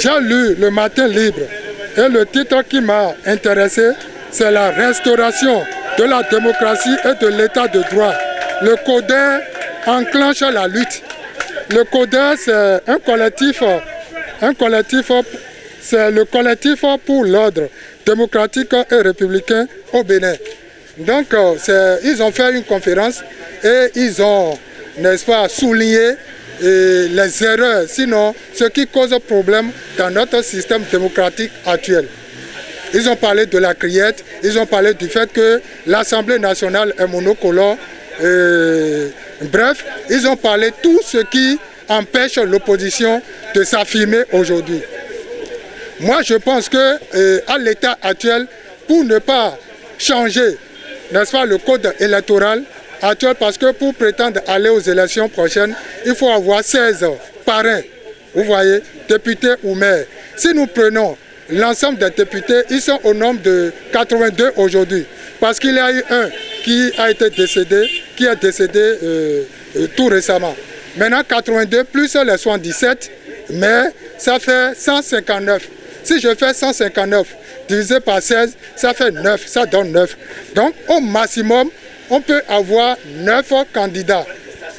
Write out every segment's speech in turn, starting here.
J'ai lu le Matin Libre et le titre qui m'a intéressé, c'est la restauration de la démocratie et de l'état de droit. Le CODER enclenche la lutte. Le CODER, c'est un collectif, c'est le collectif pour l'ordre démocratique et républicain au Bénin. Donc, ils ont fait une conférence et ils ont, n'est-ce pas, souligné les erreurs, sinon ce qui cause problème dans notre système démocratique actuel. Ils ont parlé de la criette, ils ont parlé du fait que l'Assemblée nationale est monocolore. Bref, ils ont parlé de tout ce qui empêche l'opposition de s'affirmer aujourd'hui. Moi, je pense que à l'état actuel, pour ne pas changer, n'est-ce pas, le code électoral actuel, parce que pour prétendre aller aux élections prochaines, il faut avoir 16 parrains, vous voyez, députés ou maires. Si nous prenons l'ensemble des députés, ils sont au nombre de 82 aujourd'hui, parce qu'il y a eu un qui a été décédé, tout récemment. Maintenant 82 plus les 77, mais ça fait 159. Si je fais 159 divisé par 16, ça fait 9, ça donne 9. Donc au maximum, on peut avoir 9 candidats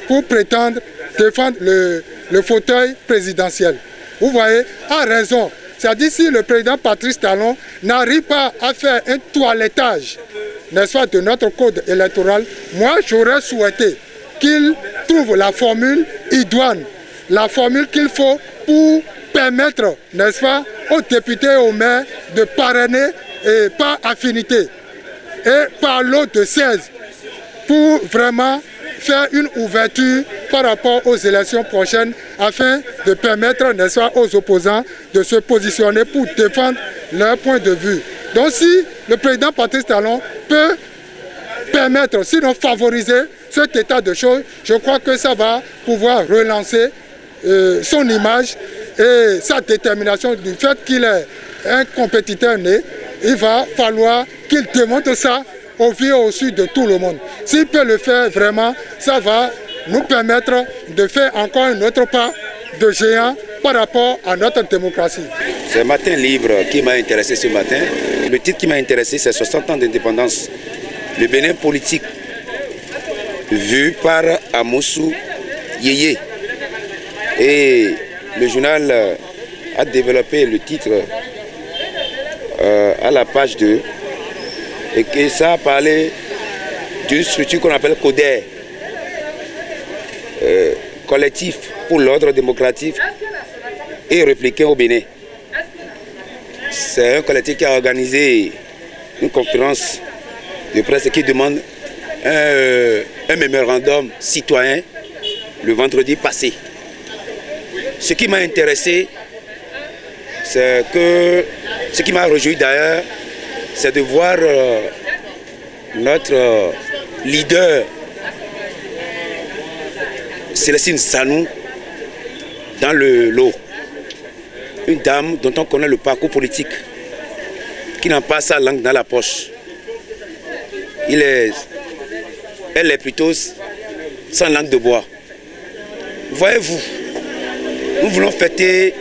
pour prétendre défendre le fauteuil présidentiel. Vous voyez, à raison. C'est-à-dire si le président Patrice Talon n'arrive pas à faire un toilettage, n'est-ce pas, de notre code électoral, moi j'aurais souhaité qu'il trouve la formule idoine, la formule qu'il faut pour permettre, n'est-ce pas, aux députés et aux maires de parrainer et par affinité et par lot de 16 pour vraiment faire une ouverture par rapport aux élections prochaines afin de permettre, n'est-ce pas, aux opposants de se positionner pour défendre leur point de vue. Donc si le président Patrice Talon peut permettre, sinon favoriser cet état de choses, je crois que ça va pouvoir relancer son image et sa détermination du fait qu'il est un compétiteur né. Il va falloir qu'il démontre ça au vu et au su de tout le monde. S'il peut le faire vraiment, ça va nous permettre de faire encore un autre pas de géant par rapport à notre démocratie. C'est Matin Libre qui m'a intéressé ce matin. Le titre qui m'a intéressé, c'est 60 ans d'indépendance. Le Bénin politique, vu par Amoussou Yeye. Et le journal a développé le titre à la page 2 et que ça a parlé d'une structure qu'on appelle CODER, collectif pour l'ordre démocratique et républicain au Bénin. C'est un collectif qui a organisé une conférence de presse qui demande un mémorandum citoyen le vendredi passé. Ce qui m'a intéressé, c'est que, ce qui m'a réjoui d'ailleurs, c'est de voir notre leader, Célestine Sanou, dans le lot. Une dame dont on connaît le parcours politique, qui n'a pas sa langue dans la poche. Elle est plutôt sans langue de bois. Voyez-vous, nous voulons fêter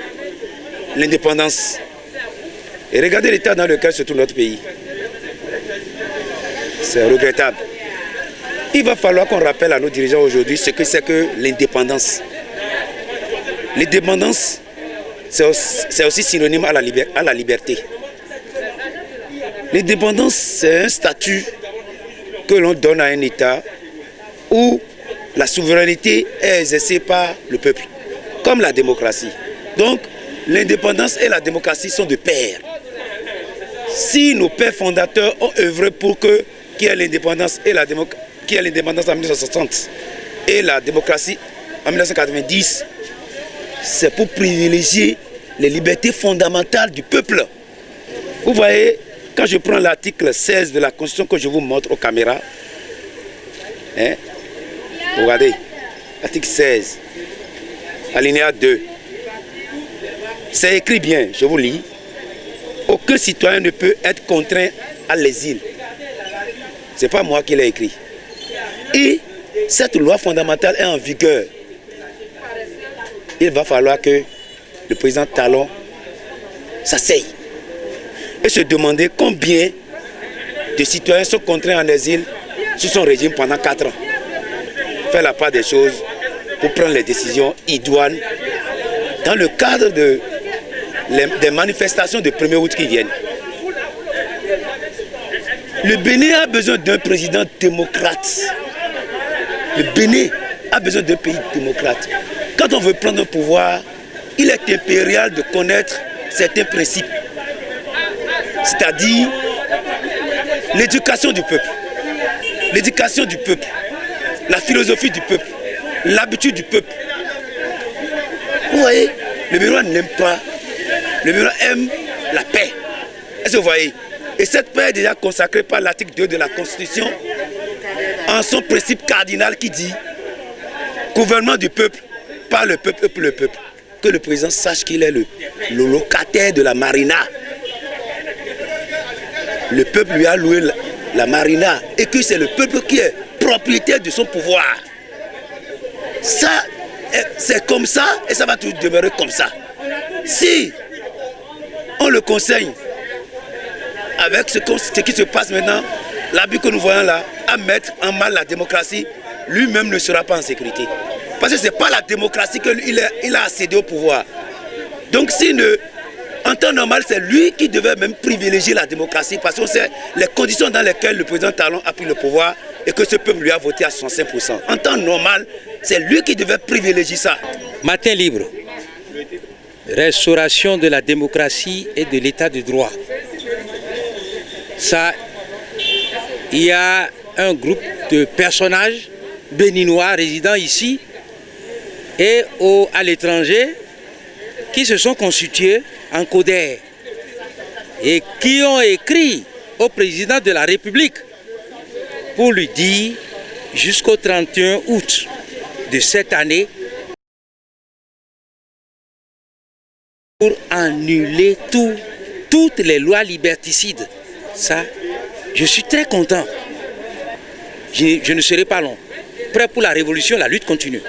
l'indépendance. Et regardez l'état dans lequel se trouve notre pays. C'est regrettable. Il va falloir qu'on rappelle à nos dirigeants aujourd'hui ce que c'est que l'indépendance. L'indépendance, c'est aussi synonyme à la liberté. L'indépendance, c'est un statut que l'on donne à un État où la souveraineté est exercée par le peuple, comme la démocratie. Donc, l'indépendance et la démocratie sont de pair. Si nos pères fondateurs ont œuvré pour qu'il y ait l'indépendance en 1960 et la démocratie en 1990, c'est pour privilégier les libertés fondamentales du peuple. Vous voyez, quand je prends l'article 16 de la Constitution que je vous montre aux caméras, regardez, article 16, alinéa 2, c'est écrit bien, je vous lis. Aucun citoyen ne peut être contraint à l'exil. Ce n'est pas moi qui l'ai écrit. Et cette loi fondamentale est en vigueur. Il va falloir que le président Talon s'asseyent et se demander combien de citoyens sont contraints en exil sous son régime pendant 4 ans. Faire la part des choses pour prendre les décisions idoines dans le cadre des manifestations de 1er août qui viennent. Le Bénin a besoin d'un président démocrate. Le Bénin a besoin d'un pays démocrate. Quand on veut prendre un pouvoir, il est impérial de connaître certains principes. C'est-à-dire l'éducation du peuple. L'éducation du peuple. La philosophie du peuple. L'habitude du peuple. Vous voyez, le Béninois n'aime pas. Le Béninois aime la paix. Est-ce que vous voyez? Et cette paix est déjà consacrée par l'article 2 de la Constitution en son principe cardinal qui dit gouvernement du peuple, par le peuple et pour le peuple. Que le président sache qu'il est le locataire de la marina. Le peuple lui a loué la marina et que c'est le peuple qui est propriétaire de son pouvoir. Ça, c'est comme ça et ça va toujours demeurer comme ça. Si on le conseille avec ce qui se passe maintenant, l'abus que nous voyons là, à mettre en mal la démocratie, lui-même ne sera pas en sécurité. Parce que ce n'est pas la démocratie qu'il a accédé au pouvoir. Donc en temps normal, c'est lui qui devait même privilégier la démocratie parce qu'on sait les conditions dans lesquelles le président Talon a pris le pouvoir et que ce peuple lui a voté à 65%. En temps normal, c'est lui qui devait privilégier ça. Matin libre, restauration de la démocratie et de l'état de droit. Ça, il y a un groupe de personnages béninois résidant ici et à l'étranger qui se sont constitués en CODER et qui ont écrit au président de la République pour lui dire jusqu'au 31 août de cette année pour annuler toutes les lois liberticides. Ça, je suis très content. Je ne serai pas long. Prêt pour la révolution, la lutte continue.